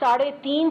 3.5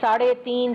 3.5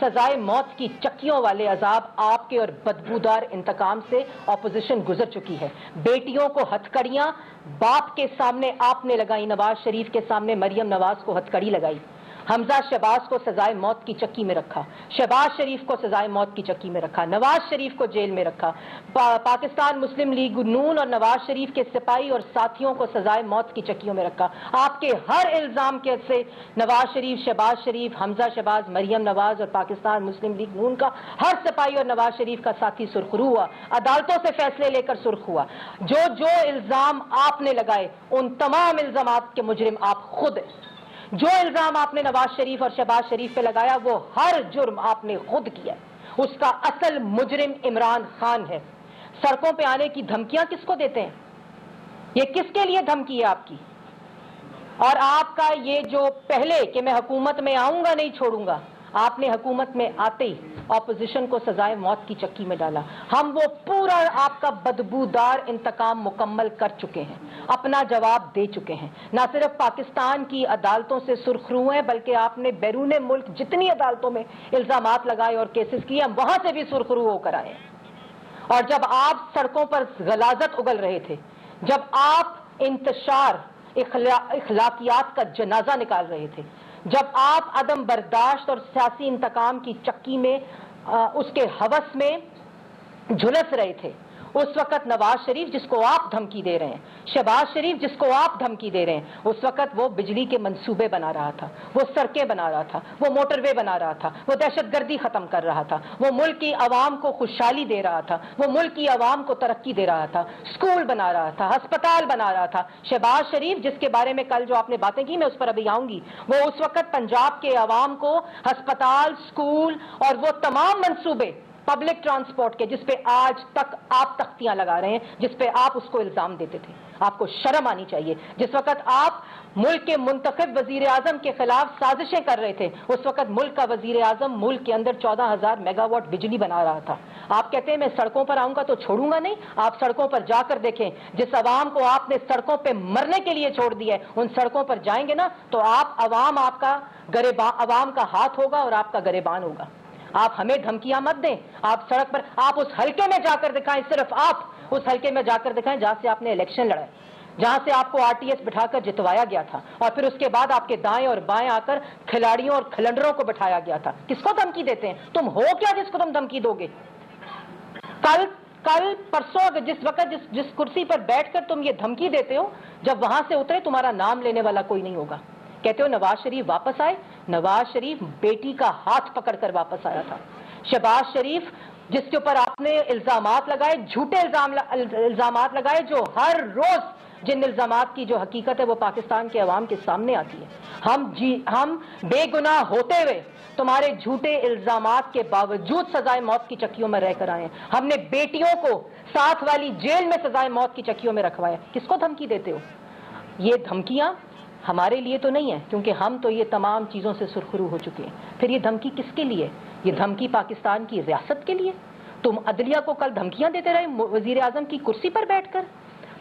سزائے موت کی چکیوں والے عذاب آپ کے اور بدبودار انتقام سے اپوزیشن گزر چکی ہے۔ بیٹیوں کو ہتھکڑیاں باپ کے سامنے آپ نے لگائی، نواز شریف کے سامنے مریم نواز کو ہتھکڑی لگائی، حمزہ شہباز کو سزائے موت کی چکی میں رکھا، شہباز شریف کو سزائے موت کی چکی میں رکھا، نواز شریف کو جیل میں رکھا، پاکستان مسلم لیگ نون اور نواز شریف کے سپاہی اور ساتھیوں کو سزائے موت کی چکیوں میں رکھا۔ آپ کے ہر الزام کے سے نواز شریف، شہباز شریف، حمزہ شہباز، مریم نواز اور پاکستان مسلم لیگ نون کا ہر سپاہی اور نواز شریف کا ساتھی سرخرو ہوا، عدالتوں سے فیصلے لے کر سرخ ہوا۔ جو الزام آپ نے لگائے ان تمام الزامات کے مجرم آپ خود ہیں۔ جو الزام آپ نے نواز شریف اور شہباز شریف پہ لگایا وہ ہر جرم آپ نے خود کیا، اس کا اصل مجرم عمران خان ہے۔ سڑکوں پہ آنے کی دھمکیاں کس کو دیتے ہیں؟ یہ کس کے لیے دھمکی ہے آپ کی؟ اور آپ کا یہ جو پہلے کہ میں حکومت میں آؤں گا نہیں چھوڑوں گا، آپ نے حکومت میں آتے ہی اپوزیشن کو سزائے موت کی چکی میں ڈالا۔ ہم وہ پورا آپ کا بدبودار انتقام مکمل کر چکے ہیں، اپنا جواب دے چکے ہیں۔ نہ صرف پاکستان کی عدالتوں سے سرخرو ہیں بلکہ آپ نے بیرون ملک جتنی عدالتوں میں الزامات لگائے اور کیسز کیے ہم وہاں سے بھی سرخرو ہو کر آئے ہیں۔ اور جب آپ سڑکوں پر غلاظت اگل رہے تھے، جب آپ انتشار اخلاقیات کا جنازہ نکال رہے تھے، جب آپ عدم برداشت اور سیاسی انتقام کی چکی میں اس کے ہوس میں جھلس رہے تھے، اس وقت نواز شریف جس کو آپ دھمکی دے رہے ہیں، شہباز شریف جس کو آپ دھمکی دے رہے ہیں، اس وقت وہ بجلی کے منصوبے بنا رہا تھا، وہ سڑکیں بنا رہا تھا، وہ موٹر وے بنا رہا تھا، وہ دہشت گردی ختم کر رہا تھا، وہ ملک کی عوام کو خوشحالی دے رہا تھا، وہ ملک کی عوام کو ترقی دے رہا تھا، اسکول بنا رہا تھا، ہسپتال بنا رہا تھا۔ شہباز شریف جس کے بارے میں کل جو آپ نے باتیں کی میں اس پر ابھی آؤں گی، وہ اس وقت پنجاب کے عوام کو ہسپتال، اسکول اور وہ تمام منصوبے پبلک ٹرانسپورٹ کے جس پہ آج تک آپ تختیاں لگا رہے ہیں، جس پہ آپ اس کو الزام دیتے تھے، آپ کو شرم آنی چاہیے۔ جس وقت آپ ملک کے منتخب وزیر اعظم کے خلاف سازشیں کر رہے تھے، اس وقت ملک کا وزیر اعظم ملک کے اندر 14,000 میگا واٹ بجلی بنا رہا تھا۔ آپ کہتے ہیں میں سڑکوں پر آؤں گا تو چھوڑوں گا نہیں؟ آپ سڑکوں پر جا کر دیکھیں، جس عوام کو آپ نے سڑکوں پہ مرنے کے لیے چھوڑ دیا ہے، ان سڑکوں پر جائیں گے نا تو آپ کا عوام کا ہاتھ ہوگا اور آپ کا گریبان ہوگا۔ آپ ہمیں دھمکیاں مت دیں، آپ سڑک پر، آپ اس حلقے میں جا کر دکھائیں، صرف آپ اس حلقے میں جا کر دکھائیں جہاں سے آپ نے الیکشن لڑا ہے، جہاں سے آپ کو RTS بٹھا کر جتوایا گیا تھا، اور پھر اس کے بعد آپ کے دائیں اور بائیں آ کر کھلاڑیوں اور کھلنڈروں کو بٹھایا گیا تھا۔ کس کو دھمکی دیتے ہیں؟ تم ہو کیا جس کو تم دھمکی دو گے؟ کل پرسوں جس وقت جس کرسی پر بیٹھ کر تم یہ دھمکی دیتے ہو، جب وہاں سے اترے تمہارا نام لینے والا کوئی نہیں ہوگا۔ کہتے ہو نواز شریف واپس آئے، نواز شریف بیٹی کا ہاتھ پکڑ کر واپس آیا تھا۔ شہباز شریف جس کے اوپر آپ نے الزامات لگائے، جھوٹے الزامات لگائے، جو ہر روز جن الزامات کی جو حقیقت ہے وہ پاکستان کے عوام کے سامنے آتی ہے۔ ہم بے گناہ ہوتے ہوئے تمہارے جھوٹے الزامات کے باوجود سزائے موت کی چکیوں میں رہ کر آئے ہیں۔ ہم نے بیٹیوں کو ساتھ والی جیل میں سزائے موت کی چکیوں میں رکھوایا۔ کس کو دھمکی دیتے ہو؟ یہ دھمکیاں ہمارے لیے تو نہیں ہے کیونکہ ہم تو یہ تمام چیزوں سے سرخرو ہو چکے ہیں۔ پھر یہ دھمکی کس کے لیے؟ یہ دھمکی پاکستان کی ریاست کے لیے۔ تم عدلیہ کو کل دھمکیاں دیتے رہے وزیر اعظم کی کرسی پر بیٹھ کر،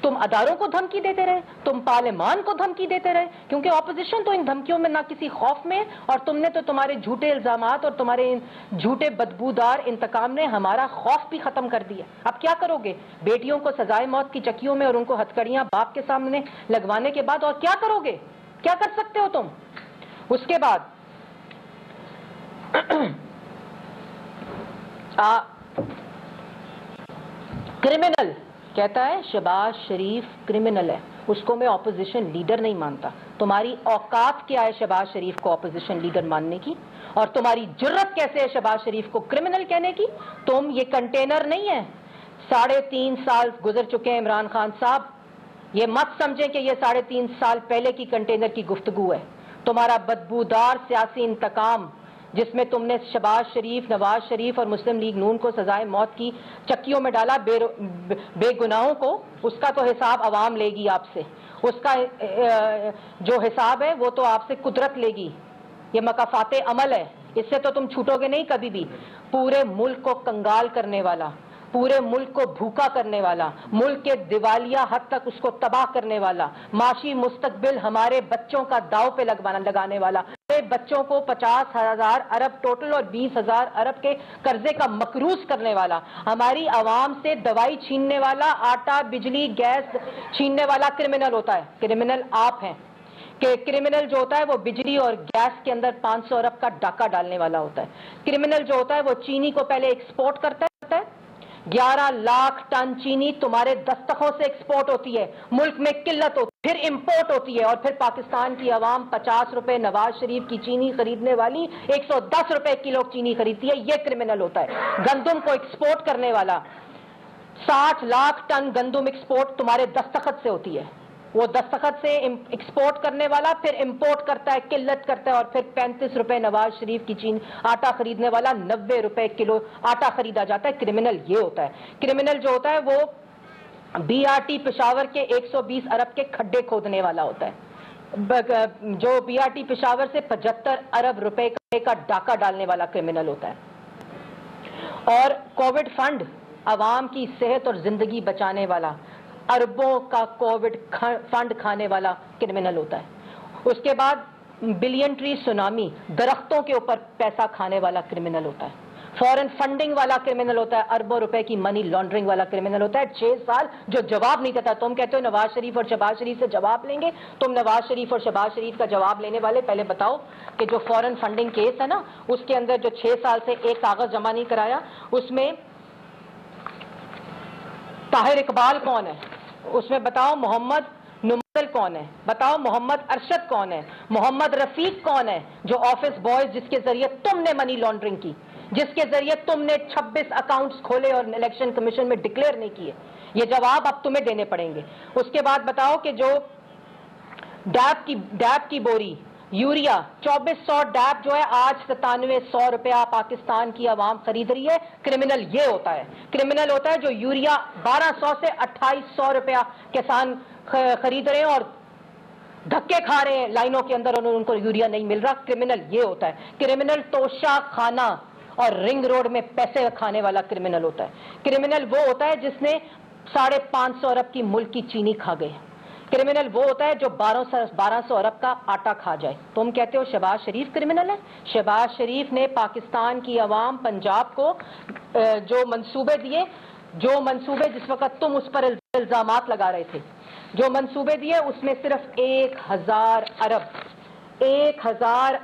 تم اداروں کو دھمکی دیتے رہے، تم پارلیمان کو دھمکی دیتے رہے، کیونکہ اپوزیشن تو ان دھمکیوں میں نہ کسی خوف میں، اور تم نے تو تمہارے جھوٹے الزامات اور تمہارے جھوٹے بدبودار انتقام نے ہمارا خوف بھی ختم کر دیا۔ اب کیا کرو گے؟ بیٹیوں کو سزائے موت کی چکیوں میں اور ان کو ہتھکڑیاں باپ کے سامنے لگوانے کے بعد اور کیا کرو گے؟ کیا کر سکتے ہو تم؟ اس کے بعد کرمنل کہتا ہے شہباز شریف کرمنل ہے، اس کو میں اپوزیشن لیڈر نہیں مانتا۔ تمہاری اوقات کیا ہے شہباز شریف کو اپوزیشن لیڈر ماننے کی؟ اور تمہاری جرت کیسے ہے شہباز شریف کو کرمنل کہنے کی؟ تم یہ کنٹینر نہیں ہے۔ 3.5 سال گزر چکے ہیں عمران خان صاحب، یہ مت سمجھیں کہ یہ 3.5 سال پہلے کی کنٹینر کی گفتگو ہے۔ تمہارا بدبودار سیاسی انتقام جس میں تم نے شہباز شریف، نواز شریف اور مسلم لیگ نون کو سزائے موت کی چکیوں میں ڈالا، بے گناہوں کو، اس کا تو حساب عوام لے گی آپ سے۔ اس کا جو حساب ہے وہ تو آپ سے قدرت لے گی۔ یہ مکافات عمل ہے، اس سے تو تم چھوٹو گے نہیں کبھی بھی۔ پورے ملک کو کنگال کرنے والا، پورے ملک کو بھوکا کرنے والا، ملک کے دیوالیہ حد تک اس کو تباہ کرنے والا، معاشی مستقبل ہمارے بچوں کا داؤ پہ لگانے والا، بچوں کو 50,000 ارب ٹوٹل اور 20,000 ارب کے قرضے کا مقروض کرنے والا، ہماری عوام سے دوائی چھیننے والا، آٹا بجلی گیس چھیننے والا کرمنل ہوتا ہے۔ کرمنل آپ ہیں کہ کرمنل جو ہوتا ہے وہ بجلی اور گیس کے اندر 500 ارب کا ڈاکہ ڈالنے والا ہوتا ہے۔ کرمنل جو ہوتا ہے وہ چینی کو پہلے ایکسپورٹ کرتا ہے، 11 لاکھ ٹن چینی تمہارے دستخوں سے ایکسپورٹ ہوتی ہے، ملک میں قلت ہوتی ہے، پھر امپورٹ ہوتی ہے، اور پھر پاکستان کی عوام 50 روپے نواز شریف کی چینی خریدنے والی 110 روپے کلو چینی خریدتی ہے۔ یہ کرمنل ہوتا ہے۔ گندم کو ایکسپورٹ کرنے والا 60 لاکھ ٹن گندم ایکسپورٹ تمہارے دستخط سے ہوتی ہے، وہ دستخط سے ایکسپورٹ کرنے والا پھر امپورٹ کرتا ہے، قلت کرتا ہے، اور پھر 35 روپے نواز شریف کی چین آٹا خریدنے والا 90 روپے کلو آٹا خریدا جاتا ہے۔ کرمنل یہ ہوتا ہے۔ کرمنل جو ہوتا ہے وہ بی آر ٹی پشاور کے 120 ارب کے کھڈے کھودنے والا ہوتا ہے، جو بی آر ٹی پشاور سے 75 ارب روپے کا ڈاکہ ڈالنے والا کرمنل ہوتا ہے، اور کووڈ فنڈ عوام کی صحت اور زندگی بچانے والا اربوں کا کووڈ فنڈ کھانے والا کرمنل ہوتا ہے۔ اس کے بعد بلین ٹری سونامی، درختوں کے اوپر پیسہ کھانے والا کرمنل ہوتا ہے۔ فورن فنڈنگ والا کرمنل ہوتا ہے، اربوں روپے کی منی لانڈرنگ والا کرمنل ہوتا ہے۔ 6 سال جو جواب نہیں دیتا، تم کہتے ہو نواز شریف اور شہباز شریف سے جواب لیں گے، تم نواز شریف اور شہباز شریف کا جواب لینے والے پہلے بتاؤ کہ جو فورن فنڈنگ کیس ہے نا، اس کے اندر جو 6 سال سے ایک کاغذ جمع نہیں کرایا، اس میں طاہر اقبال کون ہے، اس میں بتاؤ محمد نمل کون ہے، بتاؤ محمد ارشد کون ہے، محمد رفیق کون ہے، جو آفس بوائز جس کے ذریعے تم نے منی لانڈرنگ کی، جس کے ذریعے تم نے 26 اکاؤنٹس کھولے اور الیکشن کمیشن میں ڈکلیئر نہیں کیے۔ یہ جواب اب تمہیں دینے پڑیں گے۔ اس کے بعد بتاؤ کہ جو ڈیپ کی بوری یوریا 2400 ڈیپ جو ہے آج 9700 روپیہ پاکستان کی عوام خرید رہی ہے۔ کرمنل یہ ہوتا ہے۔ کرمنل ہوتا ہے جو یوریا 1200 سے 2800 روپیہ کسان خرید رہے ہیں اور دھکے کھا رہے ہیں لائنوں کے اندر، ان کو یوریا نہیں مل رہا۔ کرمنل یہ ہوتا ہے۔ کرمنل توشہ خانہ اور رنگ روڈ میں پیسے کھانے والا کرمنل ہوتا ہے۔ کرمنل وہ ہوتا ہے جس نے 550 ارب کی ملک کی چینی کھا گئے۔ کرمنل وہ ہوتا ہے جو 1200 ارب کا آٹا کھا جائے۔ تم کہتے ہو شہباز شریف کرمنل ہے؟ شہباز شریف نے پاکستان کی عوام پنجاب کو جو منصوبے دیے، جو منصوبے جس وقت تم اس پر الزامات لگا رہے تھے، جو منصوبے دیے اس میں صرف 1000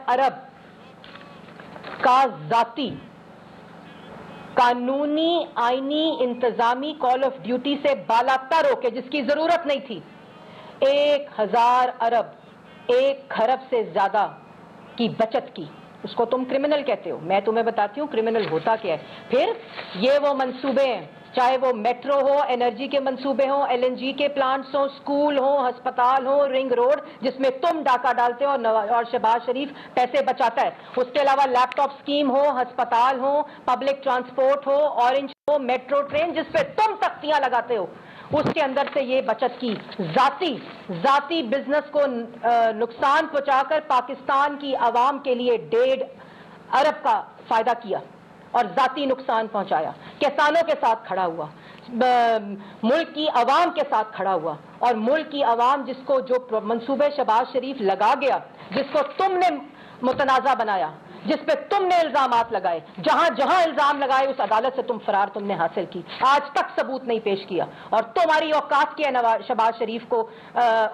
ارب کا ذاتی قانونی آئینی انتظامی کال آف ڈیوٹی سے بالاتر ہو کے جس کی ضرورت نہیں تھی، 1000 ارب 1 کھرب سے زیادہ کی بچت کی، اس کو تم کرمنل کہتے ہو۔ میں تمہیں بتاتی ہوں کرمنل ہوتا کیا ہے۔ پھر یہ وہ منصوبے ہیں، چاہے وہ میٹرو ہو، انرجی کے منصوبے ہوں، ایل این جی کے پلانٹس ہوں، اسکول ہوں، ہسپتال ہوں، رنگ روڈ جس میں تم ڈاکہ ڈالتے ہو اور شہباز شریف پیسے بچاتا ہے۔ اس کے علاوہ لیپ ٹاپ اسکیم ہو، ہسپتال ہو، پبلک ٹرانسپورٹ ہو، اورنج ہو، میٹرو ٹرین جس پہ تم تختیاں لگاتے ہو، اس کے اندر سے یہ بچت کی، ذاتی بزنس کو نقصان پہنچا کر پاکستان کی عوام کے لیے 1.5 ارب کا فائدہ کیا اور ذاتی نقصان پہنچایا، کسانوں کے ساتھ کھڑا ہوا، ملک کی عوام کے ساتھ کھڑا ہوا، اور ملک کی عوام جس کو جو منصوبے شہباز شریف لگا گیا، جس کو تم نے متنازع بنایا، جس پہ تم نے الزامات لگائے، جہاں جہاں الزام لگائے اس عدالت سے تم فرار تم نے حاصل کی، آج تک ثبوت نہیں پیش کیا، اور تمہاری اوقات کیا شہباز شریف کو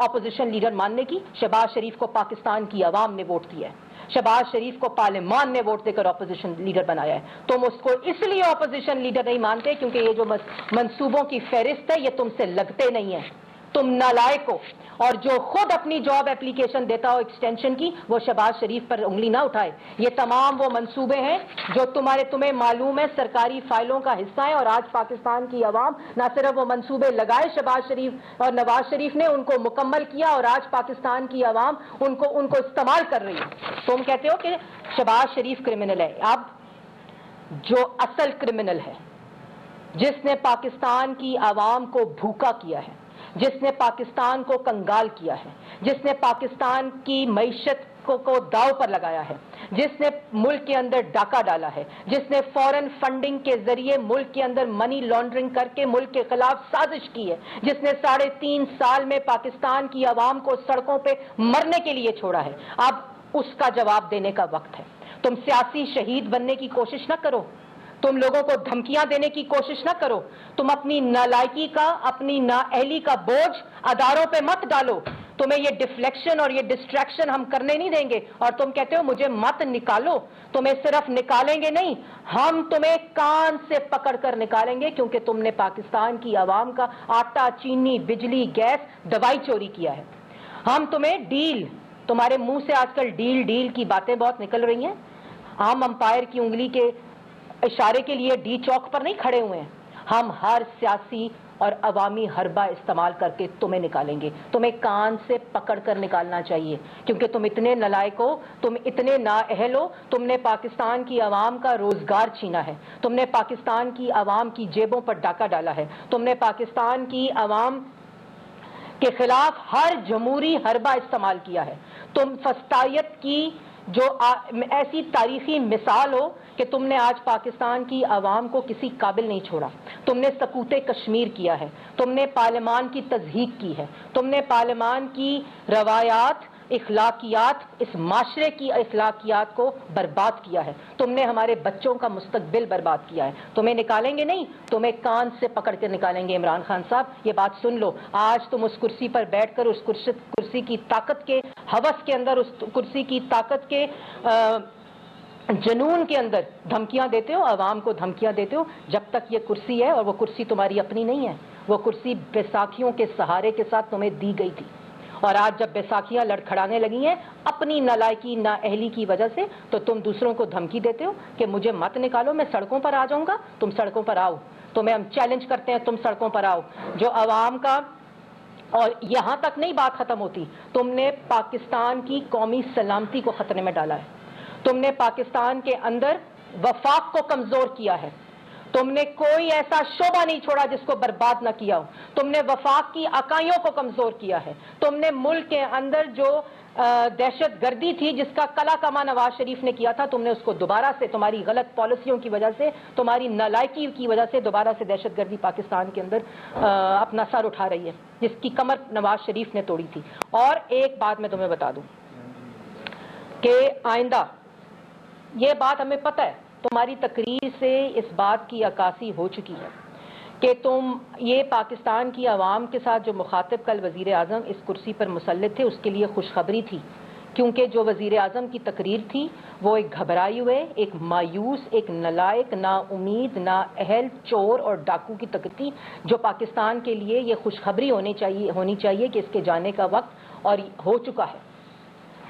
اپوزیشن لیڈر ماننے کی؟ شہباز شریف کو پاکستان کی عوام نے ووٹ دیا ہے، شہباز شریف کو پارلیمان نے ووٹ دے کر اپوزیشن لیڈر بنایا ہے۔ تم اس کو اس لیے اپوزیشن لیڈر نہیں مانتے کیونکہ یہ جو منصوبوں کی فہرست ہے یہ تم سے لگتے نہیں ہیں، تم نالائق ہو، اور جو خود اپنی جاب اپلیکیشن دیتا ہو ایکسٹینشن کی وہ شہباز شریف پر انگلی نہ اٹھائے۔ یہ تمام وہ منصوبے ہیں جو تمہیں معلوم ہے سرکاری فائلوں کا حصہ ہیں، اور آج پاکستان کی عوام نہ صرف وہ منصوبے لگائے شہباز شریف اور نواز شریف نے، ان کو مکمل کیا، اور آج پاکستان کی عوام ان کو استعمال کر رہی ہے۔ تم کہتے ہو کہ شہباز شریف کرمنل ہے۔ اب جو اصل کرمنل ہے، جس نے پاکستان کی عوام کو بھوکا کیا ہے، جس نے پاکستان کو کنگال کیا ہے، جس نے پاکستان کی معیشت کو داؤ پر لگایا ہے، جس نے ملک کے اندر ڈاکہ ڈالا ہے، جس نے فورن فنڈنگ کے ذریعے ملک کے اندر منی لانڈرنگ کر کے ملک کے خلاف سازش کی ہے، جس نے 3.5 سال میں پاکستان کی عوام کو سڑکوں پہ مرنے کے لیے چھوڑا ہے، اب اس کا جواب دینے کا وقت ہے۔ تم سیاسی شہید بننے کی کوشش نہ کرو، تم لوگوں کو دھمکیاں دینے کی کوشش نہ کرو، تم اپنی نالائکی کا، اپنی نااہلی کا بوجھ اداروں پہ مت ڈالو۔ تمہیں یہ ڈیفلیکشن اور یہ ڈسٹریکشن ہم کرنے نہیں دیں گے، اور تم کہتے ہو مجھے مت نکالو، تمہیں صرف نکالیں گے نہیں، ہم تمہیں کان سے پکڑ کر نکالیں گے، کیونکہ تم نے پاکستان کی عوام کا آٹا، چینی، بجلی، گیس، دوائی چوری کیا ہے۔ ہم تمہیں ڈیل، تمہارے منہ سے آج کل ڈیل کی باتیں بہت نکل رہی ہیں، ہم امپائر کی انگلی کے اشارے کے لیے ڈی چوک پر نہیں کھڑے ہوئے ہیں، ہم ہر سیاسی اور عوامی حربہ استعمال کر کے تمہیں نکالیں گے، تمہیں کان سے پکڑ کر نکالنا چاہیے، کیونکہ تم اتنے نالائق ہو، تم اتنے نااہل ہو، تم نے پاکستان کی عوام کا روزگار چھینا ہے، تم نے پاکستان کی عوام کی جیبوں پر ڈاکہ ڈالا ہے، تم نے پاکستان کی عوام کے خلاف ہر جمہوری حربہ استعمال کیا ہے، تم فسطائیت کی جو ایسی تاریخی مثال ہو کہ تم نے آج پاکستان کی عوام کو کسی قابل نہیں چھوڑا، تم نے سقوط کشمیر کیا ہے، تم نے پارلیمان کی تضحیک کی ہے، تم نے پارلیمان کی روایات، اخلاقیات، اس معاشرے کی اخلاقیات کو برباد کیا ہے، تم نے ہمارے بچوں کا مستقبل برباد کیا ہے، تمہیں نکالیں گے نہیں، تمہیں کان سے پکڑ کے نکالیں گے۔ عمران خان صاحب یہ بات سن لو، آج تم اس کرسی پر بیٹھ کر اس کرسی کی طاقت کے ہوس کے اندر، اس کرسی کی طاقت کے جنون کے اندر دھمکیاں دیتے ہو، عوام کو دھمکیاں دیتے ہو، جب تک یہ کرسی ہے، اور وہ کرسی تمہاری اپنی نہیں ہے، وہ کرسی بیساکھیوں کے سہارے کے ساتھ تمہیں دی گئی تھی، اور آج جب بیساکھیاں لڑکھڑانے لگی ہیں اپنی نالائکی، نااہلی کی وجہ سے، تو تم دوسروں کو دھمکی دیتے ہو کہ مجھے مت نکالو، میں سڑکوں پر آ جاؤں گا، تم سڑکوں پر آؤ، تمہیں ہم چیلنج کرتے ہیں، تم سڑکوں پر آؤ، جو عوام کا۔ اور یہاں تک نہیں بات ختم ہوتی، تم نے پاکستان کی قومی سلامتی کو خطرے میں ڈالا ہے، تم نے پاکستان کے اندر وفاق کو کمزور کیا ہے، تم نے کوئی ایسا شعبہ نہیں چھوڑا جس کو برباد نہ کیا ہو، تم نے وفاق کی اکائیوں کو کمزور کیا ہے، تم نے ملک کے اندر جو دہشت گردی تھی جس کا کلا کما نواز شریف نے کیا تھا، تم نے اس کو دوبارہ سے تمہاری غلط پالیسیوں کی وجہ سے، تمہاری نالائکی کی وجہ سے دوبارہ سے دہشت گردی پاکستان کے اندر اپنا سر اٹھا رہی ہے، جس کی کمر نواز شریف نے توڑی تھی۔ اور ایک بات میں تمہیں بتا دوں کہ آئندہ، یہ بات ہمیں پتہ ہے، تمہاری تقریر سے اس بات کی عکاسی ہو چکی ہے کہ تم یہ پاکستان کی عوام کے ساتھ جو مخاطب کل وزیر اعظم اس کرسی پر مسلط تھے، اس کے لیے خوشخبری تھی، کیونکہ جو وزیر اعظم کی تقریر تھی وہ ایک گھبرائے ہوئے، ایک مایوس، ایک نالائق، نا امید، نا اہل، چور اور ڈاکو کی تقریر تھی، جو پاکستان کے لیے یہ خوشخبری ہونی چاہیے کہ اس کے جانے کا وقت اور ہو چکا ہے،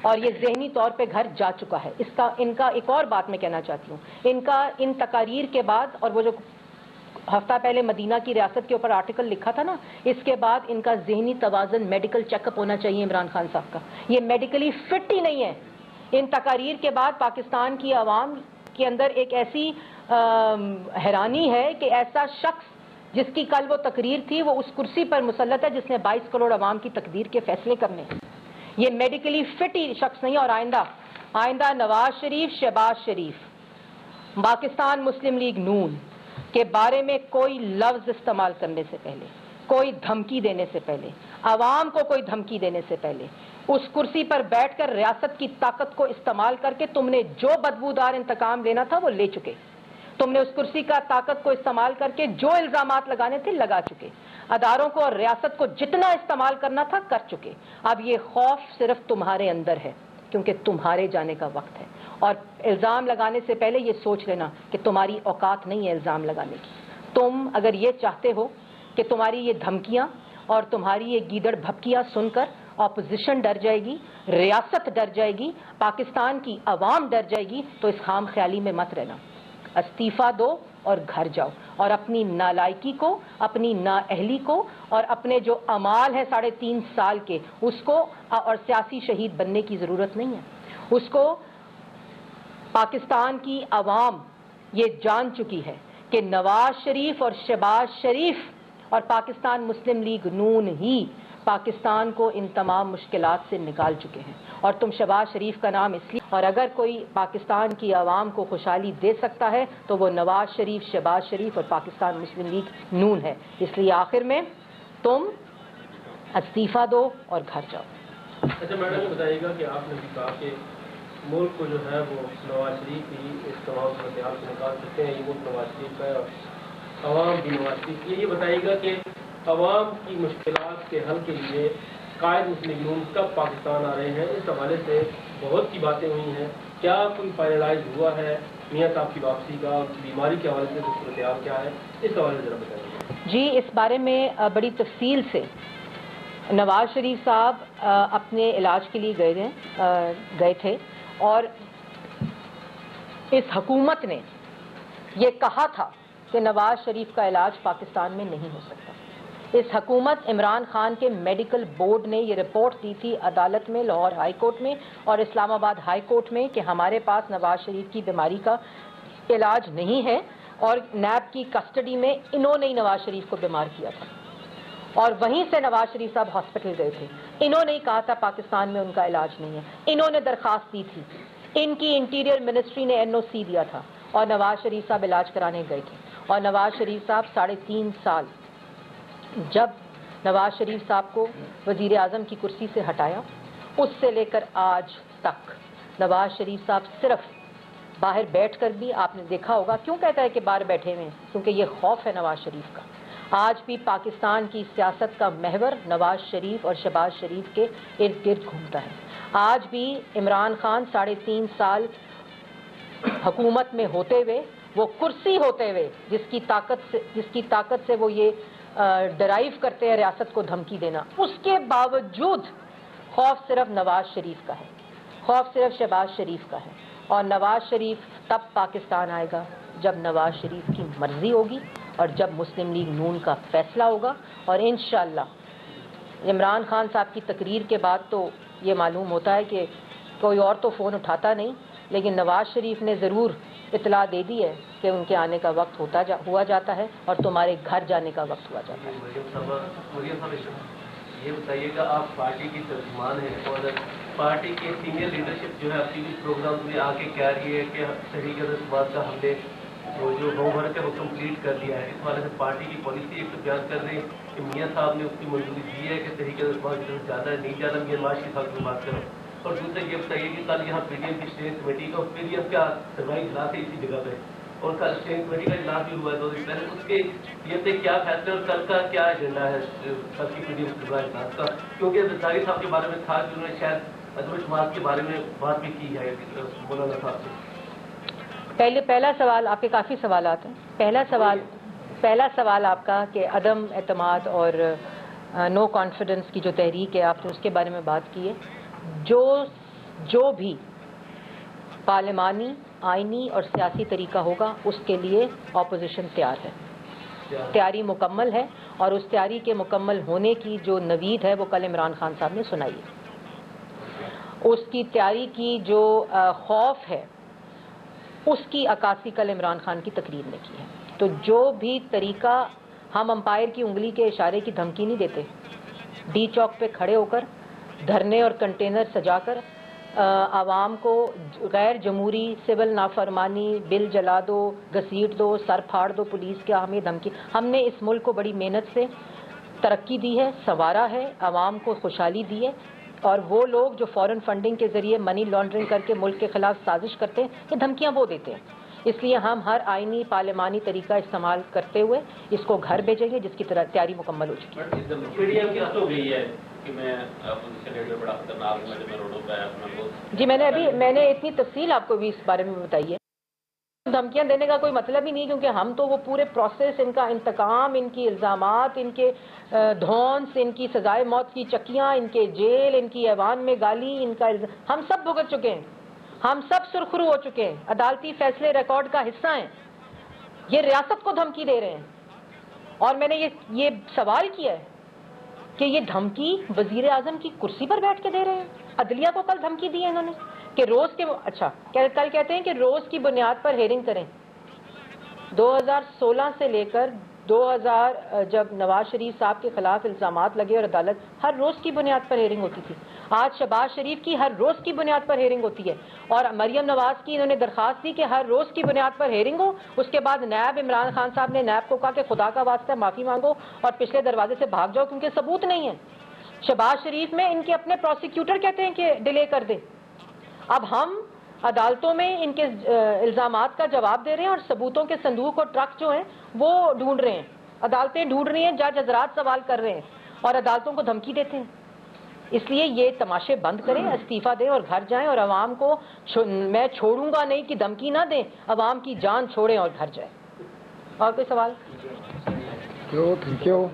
اور یہ ذہنی طور پہ گھر جا چکا ہے۔ ان کا ایک اور بات میں کہنا چاہتی ہوں، ان تقاریر کے بعد، اور وہ جو ہفتہ پہلے مدینہ کی ریاست کے اوپر آرٹیکل لکھا تھا نا، اس کے بعد ان کا ذہنی توازن میڈیکل چیک اپ ہونا چاہیے عمران خان صاحب کا، یہ میڈیکلی فٹ ہی نہیں ہے۔ ان تقاریر کے بعد پاکستان کی عوام کے اندر ایک ایسی حیرانی ہے کہ ایسا شخص جس کی کل وہ تقریر تھی، وہ اس کرسی پر مسلط ہے جس نے 22 کروڑ عوام کی تقدیر کے فیصلے کرنے ہیں، یہ میڈیکلی فٹ ہی شخص نہیں ہے۔ اور آئندہ نواز شریف، شہباز شریف، پاکستان مسلم لیگ نون کے بارے میں کوئی لفظ استعمال کرنے سے پہلے، کوئی دھمکی دینے سے پہلے، عوام کو کوئی دھمکی دینے سے پہلے، اس کرسی پر بیٹھ کر ریاست کی طاقت کو استعمال کر کے تم نے جو بدبودار انتقام لینا تھا وہ لے چکے، تم نے اس کرسی کا طاقت کو استعمال کر کے جو الزامات لگانے تھے لگا چکے، اداروں کو اور ریاست کو جتنا استعمال کرنا تھا کر چکے۔ اب یہ خوف صرف تمہارے اندر ہے، کیونکہ تمہارے جانے کا وقت ہے، اور الزام لگانے سے پہلے یہ سوچ لینا کہ تمہاری اوقات نہیں ہے الزام لگانے کی۔ تم اگر یہ چاہتے ہو کہ تمہاری یہ دھمکیاں اور تمہاری یہ گیدڑ بھپکیاں سن کر اپوزیشن ڈر جائے گی، ریاست ڈر جائے گی، پاکستان کی عوام ڈر جائے گی، تو اس خام خیالی میں مت رہنا، استعفیٰ دو اور گھر جاؤ، اور اپنی نالائکی کو، اپنی نااہلی کو، اور اپنے جو اعمال ہیں 3.5 سال کے، اس کو، اور سیاسی شہید بننے کی ضرورت نہیں ہے، اس کو پاکستان کی عوام یہ جان چکی ہے کہ نواز شریف اور شہباز شریف اور پاکستان مسلم لیگ نون ہی پاکستان کو ان تمام مشکلات سے نکال چکے ہیں، اور تم شہباز شریف کا نام اس لیے، اور اگر کوئی پاکستان کی عوام کو خوشحالی دے سکتا ہے تو وہ نواز شریف، شہباز شریف اور پاکستان مسلم لیگ نون ہے۔ اس لیے آخر میں تم استعفیٰ دو اور گھر جاؤ۔ اچھا میڈم، یہ بتائیے گا کہ آپ نے بھی کہا کہ ملک کو جو ہے وہ نواز شریف ہی اس تمام صورتحال سے نکال سکتے ہیں، یہ ملک نواز شریف کا ہے اور عوام بھی نواز شریف کی ہے۔ یہ بتائیے گا کہ عوام کی مشکلات کے حل کے لیے قائد مسلم نون کب پاکستان آ رہے ہیں؟ اس حوالے سے بہت سی باتیں ہوئی ہیں، کیا کوئی فائنلائز ہوا ہے میاں صاحب کی واپسی کا؟ ان کی بیماری کے حوالے سے صورتحال کیا ہے، اس حوالے سے ذرا بتائیے۔ جی، اس بارے میں بڑی تفصیل سے نواز شریف صاحب اپنے علاج کے لیے گئے تھے، اور اس حکومت نے یہ کہا تھا کہ نواز شریف کا علاج پاکستان میں نہیں ہو سکتا۔ اس حکومت عمران خان کے میڈیکل بورڈ نے یہ رپورٹ دی تھی عدالت میں، لاہور ہائی کورٹ میں اور اسلام آباد ہائی کورٹ میں، کہ ہمارے پاس نواز شریف کی بیماری کا علاج نہیں ہے، اور نیب کی کسٹڈی میں انہوں نے نواز شریف کو بیمار کیا تھا، اور وہیں سے نواز شریف صاحب ہاسپٹل گئے تھے۔ انہوں نے کہا تھا پاکستان میں ان کا علاج نہیں ہے، انہوں نے درخواست دی تھی، ان کی انٹیریئر منسٹری نے NOC دیا تھا، اور نواز شریف صاحب علاج کرانے گئے تھے۔ اور نواز شریف صاحب 3.5 سال، جب نواز شریف صاحب کو وزیر اعظم کی کرسی سے ہٹایا، اس سے لے کر آج تک نواز شریف صاحب صرف باہر بیٹھ کر بھی، آپ نے دیکھا ہوگا کیوں کہتا ہے کہ باہر بیٹھے ہوئے ہیں، کیونکہ یہ خوف ہے نواز شریف کا۔ آج بھی پاکستان کی سیاست کا محور نواز شریف اور شہباز شریف کے ارد گرد گھومتا ہے۔ آج بھی عمران خان 3.5 سال حکومت میں ہوتے ہوئے، وہ کرسی ہوتے ہوئے جس کی طاقت سے وہ یہ ڈرائیو کرتے ہیں ریاست کو دھمکی دینا، اس کے باوجود خوف صرف نواز شریف کا ہے، خوف صرف شہباز شریف کا ہے۔ اور نواز شریف تب پاکستان آئے گا جب نواز شریف کی مرضی ہوگی اور جب مسلم لیگ نون کا فیصلہ ہوگا، اور انشاءاللہ عمران خان صاحب کی تقریر کے بعد تو یہ معلوم ہوتا ہے کہ کوئی اور تو فون اٹھاتا نہیں، لیکن نواز شریف نے ضرور اطلاع دے دی ہے کہ ان کے آنے کا وقت ہوا جاتا ہے اور تمہارے گھر جانے کا وقت ہوا جاتا ہے۔ مریم صاحب، یہ بتائیے گا، آپ پارٹی کی ترجمان ہیں اور پارٹی کے سینئر لیڈرشپ جو ہے ٹی وی پروگرام میں آ کے کہہ رہی ہے کہ تحریک انصاف کا ہم نے جو ہوم ورک ہے وہ کمپلیٹ کر لیا ہے۔ اس والے سے پارٹی کی پالیسی ایک تو بیان کر رہے ہیں کہ میاں صاحب نے اس کی منظوری دی ہے کہ تحریک انصاف کی طرف زیادہ نہیں جانا، میاں نواز شریف صاحب کی بات کرو، اور دوسرا یہ بتائیے کہ کل یہاں PDM کی اسٹیئرنگ کمیٹی کا PDM کا سرمائی اجلاس ہے اسی جگہ پہ، اور کل اسٹیئرنگ کمیٹی کا اجلاس بھی ہوا ہے 2 دن پہلے، اس کے یہ کیا فیصلے اور کل کا کیا ایجنڈا ہے کل کی PDM سرمائی اجلاس کا؟ کیونکہ زرداری صاحب کے بارے میں تھا کہ انہوں نے شاید عدم اعتماد کے بارے میں بات بھی کی ہے مولانا صاحب سے۔ پہلا سوال، آپ کے کافی سوالات ہیں۔ پہلا سوال آپ کا کہ عدم اعتماد اور نو کانفیڈنس کی جو تحریک ہے، آپ نے اس کے بارے میں بات کی ہے۔ جو بھی پارلیمانی، آئینی اور سیاسی طریقہ ہوگا اس کے لیے اپوزیشن تیار ہے، تیاری مکمل ہے، اور اس تیاری کے مکمل ہونے کی جو نوید ہے وہ کل عمران خان صاحب نے سنائی ہے۔ اس کی تیاری کی جو خوف ہے اس کی عکاسی کل عمران خان کی تقریر میں کی ہے۔ تو جو بھی طریقہ، ہم امپائر کی انگلی کے اشارے کی دھمکی نہیں دیتے، ڈی چوک پہ کھڑے ہو کر دھرنے اور کنٹینر سجا کر عوام کو غیر جمہوری سول نافرمانی، بل جلا دو، گھسیٹ دو، سر پھاڑ دو پولیس کے، ہمیں دھمکی، ہم نے اس ملک کو بڑی محنت سے ترقی دی ہے، سنوارا ہے، عوام کو خوشحالی دی ہے، اور وہ لوگ جو فورن فنڈنگ کے ذریعے منی لانڈرنگ کر کے ملک کے خلاف سازش کرتے ہیں، یہ دھمکیاں وہ دیتے ہیں۔ اس لیے ہم ہر آئینی پارلیمانی طریقہ استعمال کرتے ہوئے اس کو گھر بھیجیں گے، جس کی تیاری مکمل ہو چکی ہے۔ جی، میں نے اتنی تفصیل آپ کو بھی اس بارے میں بتائی ہے۔ دھمکیاں دینے کا کوئی مطلب ہی نہیں، کیونکہ ہم تو وہ پورے پروسیس، ان کا انتقام، ان کی الزامات، ان کے دھونس، ان کی سزائے موت کی چکیاں، ان کے جیل، ان کی ایوان میں گالی، ان کا ہم سب بھگت چکے ہیں، ہم سب سرخرو ہو چکے ہیں، عدالتی فیصلے ریکارڈ کا حصہ ہیں۔ یہ ریاست کو دھمکی دے رہے ہیں، اور میں نے یہ سوال کیا ہے کہ یہ دھمکی وزیر اعظم کی کرسی پر بیٹھ کے دے رہے ہیں؟ عدلیہ کو کل دھمکی دی ہے انہوں نے کہ روز کے کل کہتے ہیں کہ روز کی بنیاد پر ہیرنگ کریں۔ 2016 سے لے کر 2000 جب نواز شریف صاحب کے خلاف الزامات لگے اور عدالت ہر روز کی بنیاد پر ہیئرنگ ہوتی تھی. آج شہباز شریف کی ہر روز کی بنیاد پر ہیئرنگ ہوتی ہے, اور مریم نواز کی انہوں نے درخواست دی کہ ہر روز کی بنیاد پر ہیئرنگ ہو. اس کے بعد نیب عمران خان صاحب نے نیب کو کہا کہ خدا کا واسطہ معافی مانگو اور پچھلے دروازے سے بھاگ جاؤ کیونکہ ثبوت نہیں ہے. شہباز شریف میں ان کے اپنے پروسیکیوٹر کہتے ہیں کہ ڈیلے کر دیں. اب ہم عدالتوں میں ان کے الزامات کا جواب دے رہے ہیں اور ثبوتوں کے صندوق اور ٹرک جو ہیں وہ ڈھونڈ رہے ہیں, عدالتیں ڈھونڈ رہی ہیں, جج حضرات سوال کر رہے ہیں اور عدالتوں کو دھمکی دیتے ہیں. اس لیے یہ تماشے بند کریں, استعفیٰ دیں اور گھر جائیں, اور عوام کو میں چھوڑوں گا نہیں کی دھمکی نہ دیں, عوام کی جان چھوڑیں اور گھر جائیں. اور کوئی سوال؟ Thank you.